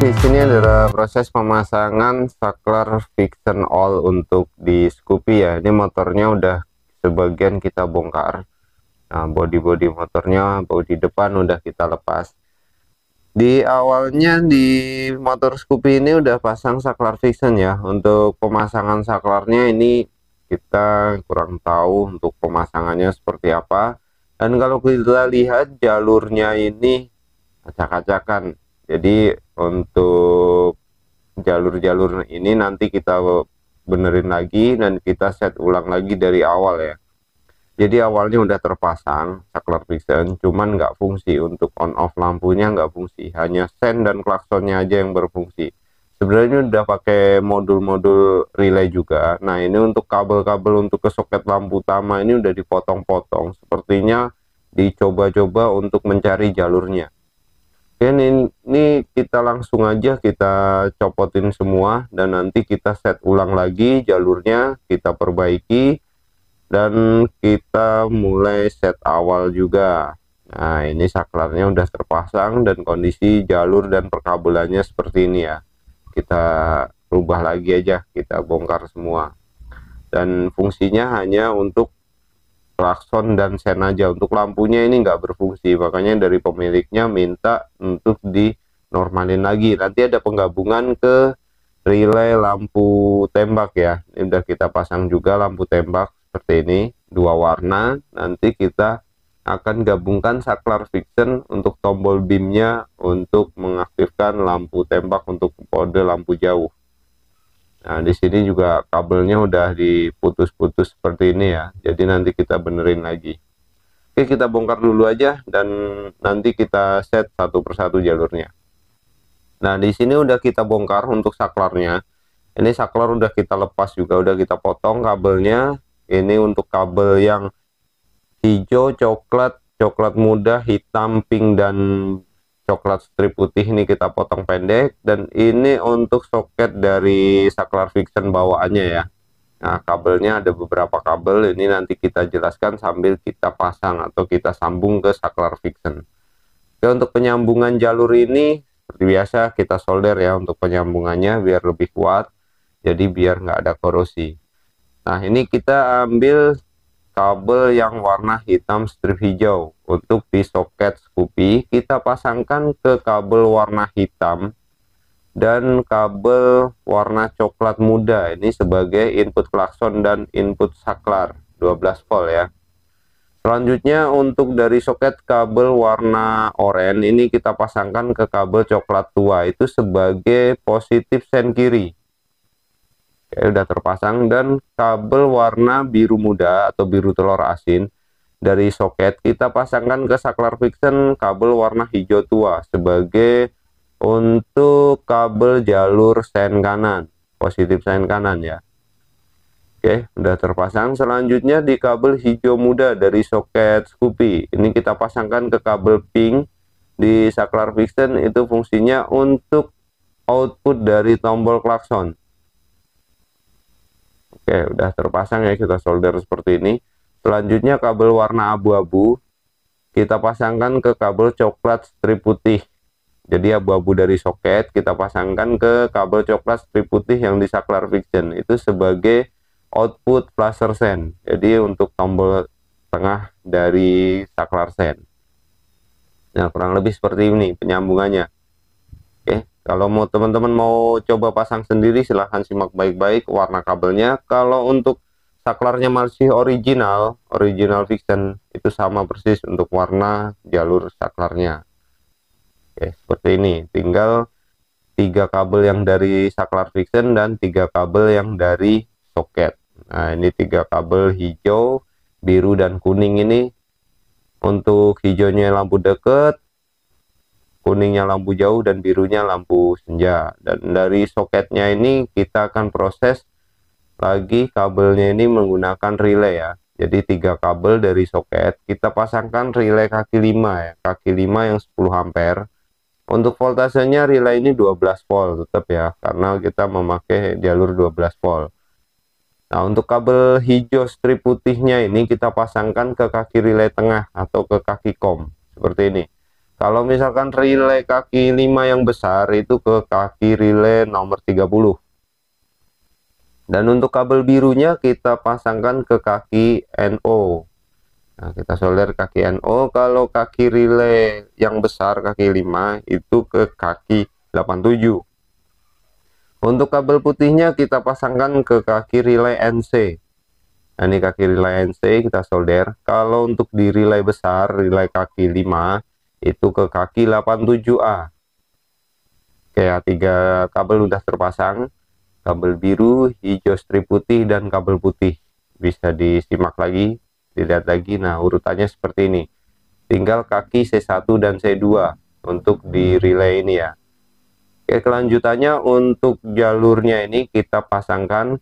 Di sini adalah proses pemasangan saklar Vixen All untuk di Scoopy ya. Ini motornya udah sebagian kita bongkar. Nah, bodi motornya, bodi depan udah kita lepas. Di awalnya di motor Scoopy ini udah pasang saklar Vixen ya. Untuk pemasangan saklarnya ini kita kurang tahu untuk pemasangannya seperti apa. Dan kalau kita lihat jalurnya ini acak-acakan. Jadi untuk jalur-jalur ini nanti kita benerin lagi dan kita set ulang lagi dari awal ya. Jadi awalnya udah terpasang saklar Vixen, cuman nggak fungsi. Untuk on off lampunya nggak fungsi, hanya sen dan klaksonnya aja yang berfungsi. Sebenarnya udah pakai modul-modul relay juga. Nah, ini untuk kabel-kabel untuk ke soket lampu utama ini udah dipotong-potong, sepertinya dicoba-coba untuk mencari jalurnya. Oke, ini kita langsung aja kita copotin semua dan nanti kita set ulang lagi jalurnya, kita perbaiki dan kita mulai set awal juga. Nah, ini saklarnya udah terpasang dan kondisi jalur dan perkabelannya seperti ini ya. Kita rubah lagi aja, kita bongkar semua. Dan fungsinya hanya untuk klakson dan sen aja. Untuk lampunya ini nggak berfungsi, makanya dari pemiliknya minta untuk dinormalin lagi. Nanti ada penggabungan ke relay lampu tembak ya. Ini udah kita pasang juga lampu tembak seperti ini, dua warna. Nanti kita akan gabungkan saklar Vixen untuk tombol beamnya untuk mengaktifkan lampu tembak untuk kode lampu jauh. Nah, di sini juga kabelnya udah diputus-putus seperti ini ya. Jadi nanti kita benerin lagi. Oke, kita bongkar dulu aja dan nanti kita set satu persatu jalurnya. Nah, di sini udah kita bongkar untuk saklarnya. Ini saklar udah kita lepas juga, udah kita potong kabelnya. Ini untuk kabel yang hijau, coklat, coklat muda, hitam, pink, dan coklat strip putih ini kita potong pendek. Dan ini untuk soket dari saklar Vixen bawaannya ya. Nah, kabelnya ada beberapa kabel, ini nanti kita jelaskan sambil kita pasang atau kita sambung ke saklar Vixen. Oke, untuk penyambungan jalur ini seperti biasa kita solder ya untuk penyambungannya biar lebih kuat, jadi biar nggak ada korosi. Nah, ini kita ambil kabel yang warna hitam strip hijau untuk di soket Scoopy, kita pasangkan ke kabel warna hitam dan kabel warna coklat muda ini sebagai input klakson dan input saklar 12 volt ya. Selanjutnya untuk dari soket kabel warna oranye ini kita pasangkan ke kabel coklat tua itu sebagai positif sen kiri. Oke, udah terpasang. Dan kabel warna biru muda atau biru telur asin dari soket kita pasangkan ke saklar Vixen kabel warna hijau tua sebagai untuk kabel jalur sen kanan, positif sen kanan ya. Oke, udah terpasang. Selanjutnya di kabel hijau muda dari soket Scoopy ini kita pasangkan ke kabel pink di saklar Vixen, itu fungsinya untuk output dari tombol klakson. Oke, udah terpasang ya, kita solder seperti ini. Selanjutnya kabel warna abu-abu kita pasangkan ke kabel coklat strip putih. Jadi abu-abu dari soket kita pasangkan ke kabel coklat strip putih yang di saklar Vixen itu sebagai output flasher sen. Jadi untuk tombol tengah dari saklar sen. Nah, kurang lebih seperti ini penyambungannya. Oke, kalau mau teman-teman mau coba pasang sendiri silahkan simak baik-baik warna kabelnya. Kalau untuk saklarnya masih original Vixen itu sama persis untuk warna jalur saklarnya. Oke, seperti ini. Tinggal 3 kabel yang dari saklar Vixen dan 3 kabel yang dari soket. Nah, ini 3 kabel hijau, biru, dan kuning ini. Untuk hijaunya lampu deket, kuningnya lampu jauh, dan birunya lampu senja. Dan dari soketnya ini kita akan proses lagi kabelnya ini menggunakan relay ya. Jadi 3 kabel dari soket kita pasangkan relay kaki 5 ya, kaki 5 yang 10 ampere. Untuk voltasenya relay ini 12 volt tetap ya, karena kita memakai jalur 12 volt. Nah, untuk kabel hijau strip putihnya ini kita pasangkan ke kaki relay tengah atau ke kaki kom seperti ini. Kalau misalkan relay kaki 5 yang besar itu ke kaki relay nomor 30. Dan untuk kabel birunya kita pasangkan ke kaki NO. Nah, kita solder kaki NO. Kalau kaki relay yang besar kaki 5 itu ke kaki 87. Untuk kabel putihnya kita pasangkan ke kaki relay NC. Nah, ini kaki relay NC kita solder. Kalau untuk di relay besar, relay kaki 5 itu ke kaki 87A. Oke, 3 kabel udah terpasang. Kabel biru, hijau strip putih, dan kabel putih. Bisa disimak lagi, dilihat lagi. Nah, urutannya seperti ini. Tinggal kaki C1 dan C2 untuk di relay ini ya. Oke, kelanjutannya untuk jalurnya ini kita pasangkan,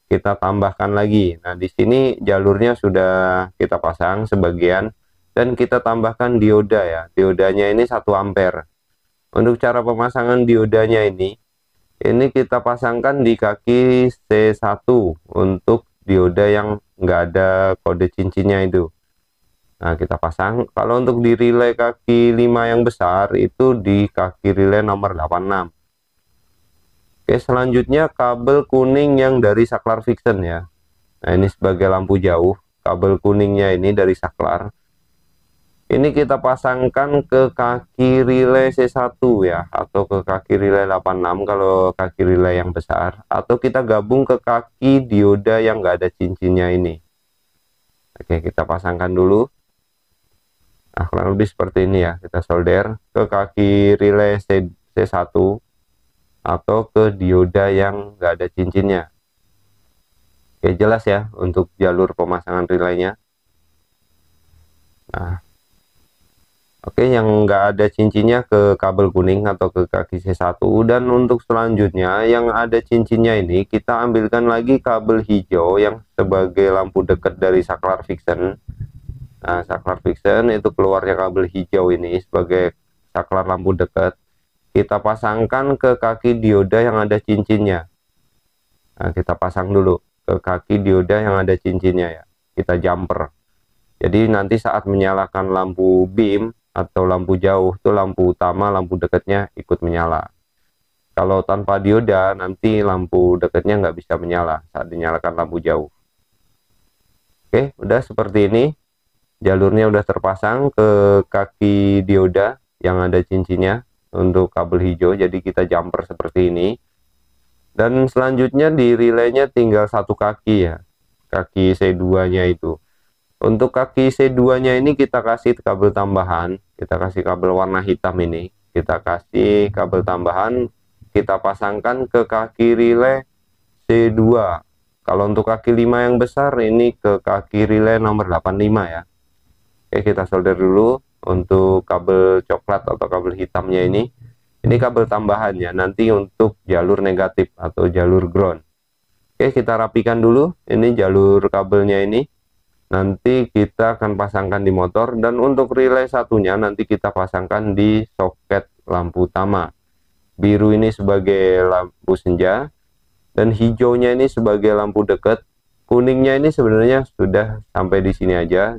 kita tambahkan lagi. Nah, di sini jalurnya sudah kita pasang sebagian dan kita tambahkan dioda ya. Diodanya ini 1 ampere. Untuk cara pemasangan diodanya ini kita pasangkan di kaki C1 untuk dioda yang nggak ada kode cincinnya itu. Nah, kita pasang. Kalau untuk di relay kaki 5 yang besar itu di kaki relay nomor 86. Oke, selanjutnya kabel kuning yang dari saklar Vixen ya. Nah, ini sebagai lampu jauh. Kabel kuningnya ini dari saklar. Ini kita pasangkan ke kaki relay C1 ya, atau ke kaki relay 86 kalau kaki relay yang besar, atau kita gabung ke kaki dioda yang nggak ada cincinnya ini. Oke, kita pasangkan dulu. Nah, kurang lebih seperti ini ya, kita solder ke kaki relay C1 atau ke dioda yang nggak ada cincinnya. Oke, jelas ya untuk jalur pemasangan relaynya. Nah, oke, yang nggak ada cincinnya ke kabel kuning atau ke kaki C1. Dan untuk selanjutnya yang ada cincinnya ini kita ambilkan lagi kabel hijau yang sebagai lampu dekat dari saklar Vixen. Nah, saklar Vixen itu keluarnya kabel hijau ini sebagai saklar lampu dekat. Kita pasangkan ke kaki dioda yang ada cincinnya. Nah, kita pasang dulu ke kaki dioda yang ada cincinnya ya. Kita jumper. Jadi nanti saat menyalakan lampu beam atau lampu jauh tuh lampu utama, lampu dekatnya ikut menyala. Kalau tanpa dioda nanti lampu dekatnya nggak bisa menyala saat dinyalakan lampu jauh. Oke, udah seperti ini. Jalurnya udah terpasang ke kaki dioda yang ada cincinnya untuk kabel hijau. Jadi kita jumper seperti ini. Dan selanjutnya di relaynya tinggal 1 kaki ya, kaki C2 nya itu. Untuk kaki C2 nya ini kita kasih kabel tambahan, kita kasih kabel warna hitam ini, kita kasih kabel tambahan, kita pasangkan ke kaki relay C2. Kalau untuk kaki 5 yang besar ini ke kaki relay nomor 85 ya. Oke, kita solder dulu untuk kabel coklat atau kabel hitamnya ini. Ini kabel tambahannya nanti untuk jalur negatif atau jalur ground. Oke, kita rapikan dulu ini jalur kabelnya ini. Nanti kita akan pasangkan di motor, dan untuk relay satunya nanti kita pasangkan di soket lampu utama. Biru ini sebagai lampu senja dan hijaunya ini sebagai lampu dekat. Kuningnya ini sebenarnya sudah sampai di sini aja,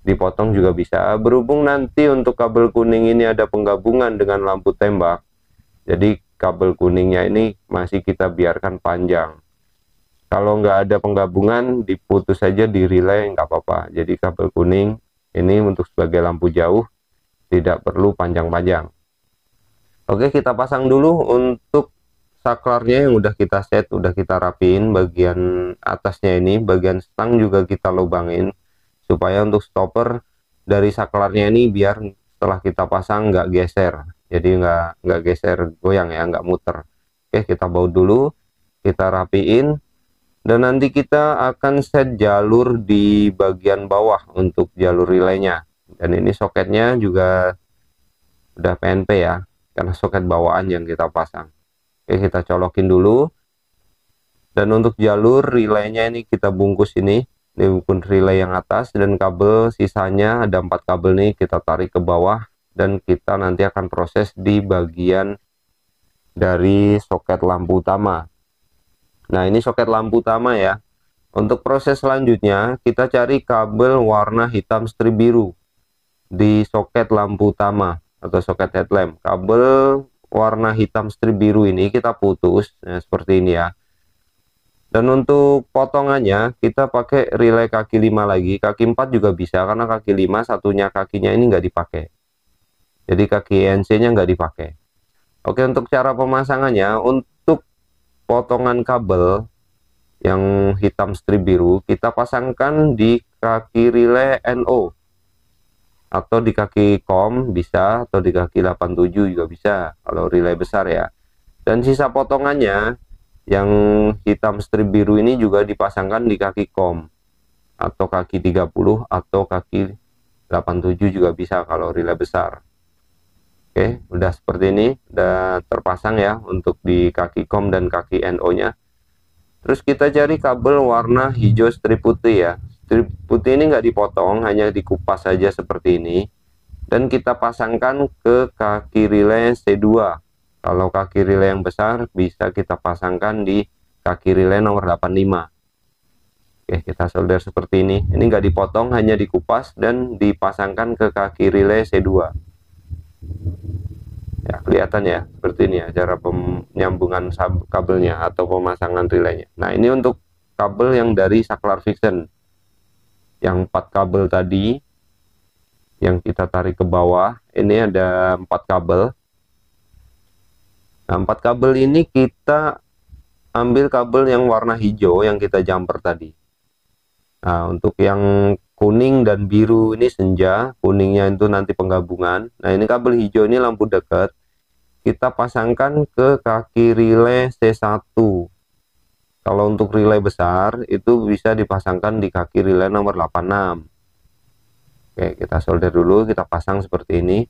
dipotong juga bisa. Berhubung nanti untuk kabel kuning ini ada penggabungan dengan lampu tembak, jadi kabel kuningnya ini masih kita biarkan panjang. Kalau nggak ada penggabungan diputus saja di relay nggak apa-apa. Jadi kabel kuning ini untuk sebagai lampu jauh tidak perlu panjang-panjang. Oke, kita pasang dulu untuk saklarnya yang udah kita set, udah kita rapiin. Bagian atasnya ini, bagian stang juga kita lubangin supaya untuk stopper dari saklarnya ini biar setelah kita pasang nggak geser, jadi nggak geser goyang ya, nggak muter. Oke, kita baut dulu, kita rapiin, dan nanti kita akan set jalur di bagian bawah untuk jalur relaynya. Dan ini soketnya juga udah PNP ya, karena soket bawaan yang kita pasang. Oke, kita colokin dulu, dan untuk jalur relaynya ini kita bungkus ini pun relay yang atas, dan kabel sisanya ada 4 kabel nih kita tarik ke bawah, dan kita nanti akan proses di bagian dari soket lampu utama. Nah, ini soket lampu utama ya. Untuk proses selanjutnya kita cari kabel warna hitam strip biru di soket lampu utama atau soket headlamp. Kabel warna hitam strip biru ini kita putus, nah, seperti ini ya. Dan untuk potongannya kita pakai relay kaki 5 lagi, kaki 4 juga bisa karena kaki 5 satunya kakinya ini nggak dipakai. Jadi kaki NC-nya nggak dipakai. Oke, untuk cara pemasangannya, untuk potongan kabel yang hitam strip biru kita pasangkan di kaki relay NO atau di kaki COM bisa, atau di kaki 87 juga bisa kalau relay besar ya. Dan sisa potongannya yang hitam strip biru ini juga dipasangkan di kaki COM atau kaki 30 atau kaki 87 juga bisa kalau relay besar. Oke, udah seperti ini, udah terpasang ya untuk di kaki COM dan kaki NO nya. Terus kita cari kabel warna hijau strip putih ya. Strip putih ini nggak dipotong, hanya dikupas saja seperti ini. Dan kita pasangkan ke kaki relay C2. Kalau kaki relay yang besar bisa kita pasangkan di kaki relay nomor 85. Oke, kita solder seperti ini. Ini nggak dipotong, hanya dikupas dan dipasangkan ke kaki relay C2. Ya, kelihatan ya, seperti ini ya cara penyambungan kabelnya atau pemasangan relaynya. Nah, ini untuk kabel yang dari saklar fiction. Yang 4 kabel tadi yang kita tarik ke bawah, ini ada 4 kabel. Nah, 4 kabel ini kita ambil kabel yang warna hijau yang kita jumper tadi. Nah, untuk yang kuning dan biru ini senja, kuningnya itu nanti penggabungan. Nah, ini kabel hijau ini lampu dekat. Kita pasangkan ke kaki relay C1. Kalau untuk relay besar itu bisa dipasangkan di kaki relay nomor 86. Oke, kita solder dulu, kita pasang seperti ini.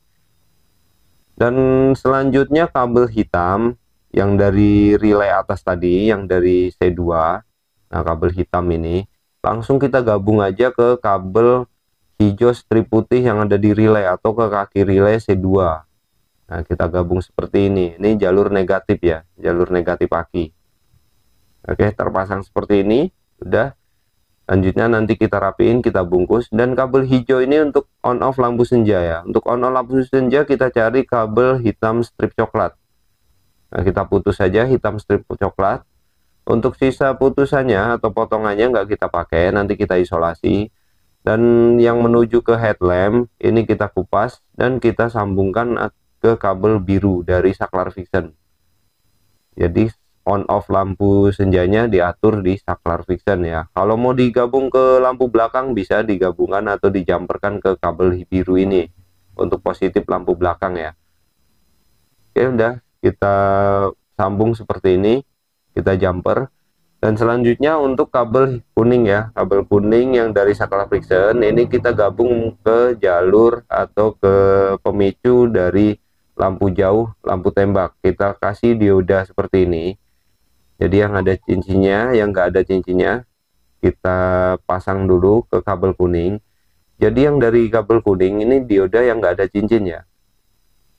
Dan selanjutnya kabel hitam yang dari relay atas tadi, yang dari C2. Nah, kabel hitam ini langsung kita gabung aja ke kabel hijau strip putih yang ada di relay atau ke kaki relay C2. Nah, kita gabung seperti ini. Ini jalur negatif ya, jalur negatif aki. Oke, terpasang seperti ini. Udah. Lanjutnya nanti kita rapiin, kita bungkus. Dan kabel hijau ini untuk on off lampu senja ya. Untuk on off lampu senja kita cari kabel hitam strip coklat. Nah, kita putus saja hitam strip coklat. Untuk sisa putusannya atau potongannya nggak kita pakai, nanti kita isolasi. Dan yang menuju ke headlamp ini kita kupas dan kita sambungkan ke kabel biru dari saklar fiction. Jadi on off lampu senjanya diatur di saklar fiction ya. Kalau mau digabung ke lampu belakang bisa digabungkan atau dijumperkan ke kabel biru ini untuk positif lampu belakang ya. Oke, udah kita sambung seperti ini, kita jumper. Dan selanjutnya untuk kabel kuning ya, kabel kuning yang dari saklar fiction ini kita gabung ke jalur atau ke pemicu dari lampu jauh, lampu tembak. Kita kasih dioda seperti ini. Jadi yang ada cincinnya, yang nggak ada cincinnya kita pasang dulu ke kabel kuning. Jadi yang dari kabel kuning ini dioda yang nggak ada cincinnya.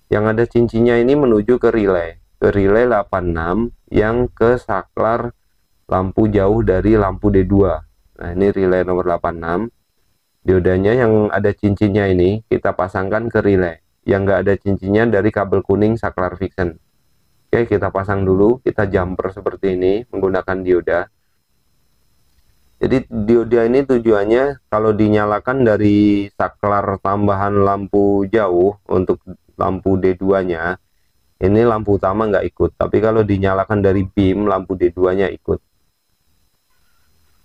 Yang ada cincinnya ini menuju ke relay 86 yang ke saklar lampu jauh dari lampu D2. Nah, ini relay nomor 86. Diodanya yang ada cincinnya ini kita pasangkan ke relay. Yang nggak ada cincinnya dari kabel kuning saklar fiction. Oke, kita pasang dulu, kita jumper seperti ini menggunakan dioda. Jadi dioda ini tujuannya kalau dinyalakan dari saklar tambahan lampu jauh untuk lampu D2-nya, ini lampu utama nggak ikut. Tapi kalau dinyalakan dari beam, lampu D2-nya ikut.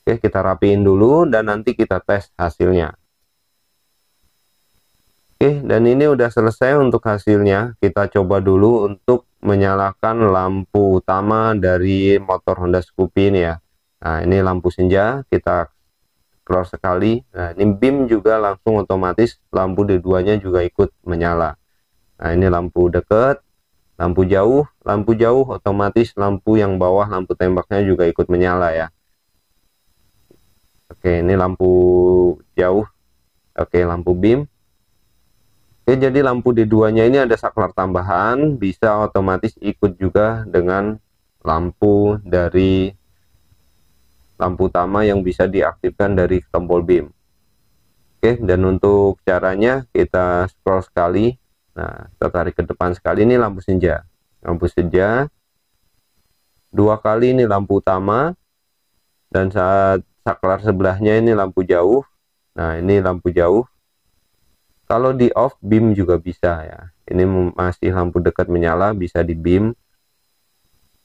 Oke, kita rapiin dulu dan nanti kita tes hasilnya. Oke, dan ini udah selesai untuk hasilnya. Kita coba dulu untuk menyalakan lampu utama dari motor Honda Scoopy ini ya. Nah, ini lampu senja, kita close sekali. Nah, ini beam juga langsung otomatis lampu D2-nya juga ikut menyala. Nah, ini lampu dekat, lampu jauh otomatis lampu yang bawah, lampu tembaknya juga ikut menyala ya. Oke, ini lampu jauh. Oke, lampu beam. Oke, jadi lampu D2-nya ini ada saklar tambahan, bisa otomatis ikut juga dengan lampu dari lampu utama yang bisa diaktifkan dari tombol beam. Oke, dan untuk caranya kita scroll sekali. Nah, kita tarik ke depan sekali, ini lampu senja. Lampu senja. 2 kali ini lampu utama. Dan saat saklar sebelahnya ini lampu jauh. Nah, ini lampu jauh. Kalau di off, beam juga bisa ya. Ini masih lampu dekat menyala, bisa di beam.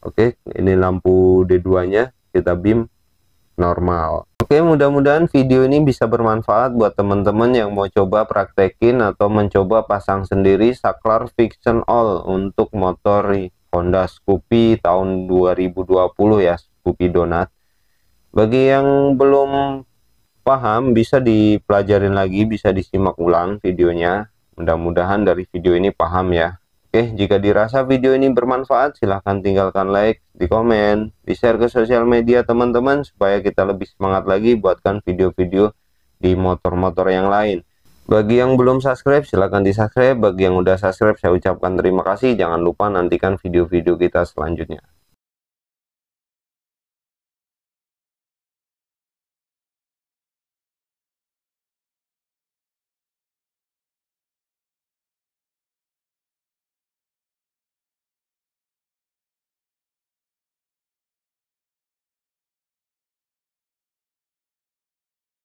Oke, ini lampu D2-nya, kita beam normal. Oke, mudah-mudahan video ini bisa bermanfaat buat teman-teman yang mau coba praktekin atau mencoba pasang sendiri saklar Fiction All untuk motor Honda Scoopy tahun 2020 ya, Scoopy Donut. Bagi yang belum paham, bisa dipelajarin lagi, bisa disimak ulang videonya. Mudah-mudahan dari video ini paham ya. Oke, jika dirasa video ini bermanfaat, silahkan tinggalkan like, di komen, di share ke sosial media teman-teman, supaya kita lebih semangat lagi buatkan video-video di motor-motor yang lain. Bagi yang belum subscribe, silahkan di subscribe. Bagi yang udah subscribe, saya ucapkan terima kasih. Jangan lupa nantikan video-video kita selanjutnya.